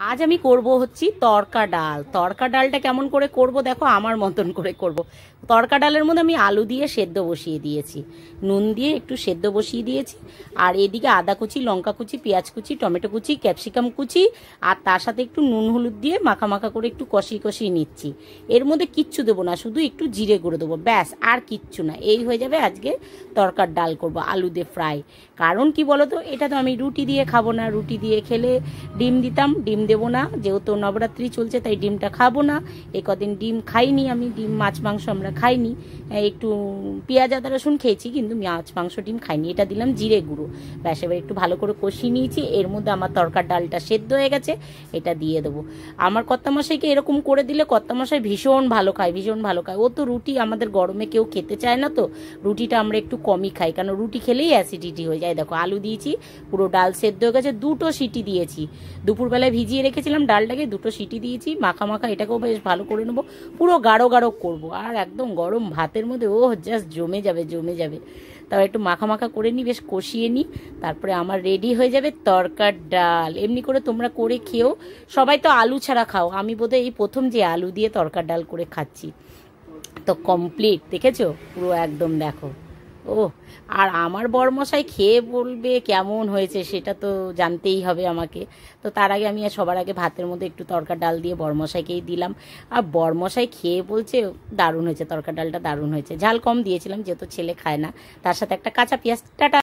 আজ আমি করব হচ্ছে তড়কা ডাল। তড়কা ডালটা কেমন করে করব দেখো, আমার মতন করে করব। তড়কা ডালের মধ্যে আমি আলু দিয়ে সেদ্ধ বসিয়ে দিয়েছি, নুন দিয়ে একটু সেদ্ধ বসিয়ে দিয়েছি। আর এদিকে আদা কুচি, লঙ্কা কুচি, পেঁয়াজ কুচি, টমেটো কুচি, ক্যাপসিকাম কুচি, আর তার সাথে একটু নুন হলুদ দিয়ে মাখা মাখা করে একটু কষিয়ে কষিয়ে নিচ্ছি। এর মধ্যে কিচ্ছু দেবো না, শুধু একটু জিরে গুঁড়ো দেবো, ব্যাস, আর কিচ্ছু না। এই হয়ে যাবে আজকে তড়কার ডাল করব আলু দিয়ে ফ্রাই। কারণ কি বলো তো, এটা তো আমি রুটি দিয়ে খাবো না। রুটি দিয়ে খেলে ডিম দিতাম, ডিম দেবো না, যেহেতু নবরাত্রি চলছে তাই ডিমটা খাবো না। এই কদিন ডিম খাইনি আমি, ডিম মাছ মাংস আমরা খাইনি। একটু পেঁয়াজ আদা রসুন খেয়েছি, কিন্তু মাছ মাংস ডিম খাইনি। এটা দিলাম জিরে গুঁড়ো, ব্যাস। এবার একটু ভালো করে কষিয়ে নিয়েছি। এর মধ্যে আমার তরকার ডালটা সেদ্ধ হয়ে গেছে, এটা দিয়ে দেবো। আমার কর্তামশাইকে এরকম করে দিলে কর্তামশাই ভীষণ ভালো খায়, ভীষণ ভালো খায়। ও তো রুটি আমাদের গরমে কেউ খেতে চায় না, তো রুটিটা আমরা একটু কমই খাই, কারণ রুটি খেলেই অ্যাসিডিটি হয়ে যায়। দেখো আলু দিয়েছি, পুরো ডাল সেদ্ধ হয়ে গেছে, দুটো সিটি দিয়েছি। দুপুরবেলায় ভিজিয়ে রেখেছিলাম ডালটাকে, দুটো সিটি দিয়েছি। মাখা মাখা এটাকেও বেশ ভালো করে নেবো, পুরো গাঢ় গাঢ় করবো। আর একদম গরম ভাতের মধ্যে ও জাস্ট জমে যাবে, জমে যাবে। তাও একটু মাখা মাখা করে নিই, বেশ কষিয়ে নিই, তারপরে আমার রেডি হয়ে যাবে তরকার ডাল। এমনি করে তোমরা করে খেও। সবাই তো আলু ছাড়া খাও, আমি বোধহয় এই প্রথম যে আলু দিয়ে তরকার ডাল করে খাচ্ছি। তো কমপ্লিট, দেখেছো পুরো একদম, দেখো। ও, আর আমার বরমশাই খেয়ে বলবে কেমন হয়েছে, সেটা তো জানতেই হবে আমাকে। তো তার আগে আমি সবার আগে ভাতের মধ্যে একটু তরকার ডাল দিয়ে বরমশাইকেই দিলাম। আর বরমশাই খেয়ে বলছে দারুণ হয়েছে, তরকার ডালটা দারুণ হয়েছে। ঝাল কম দিয়েছিলাম যেহেতু ছেলে খায় না। তার সাথে একটা কাঁচা পেঁয়াজ। টাটা।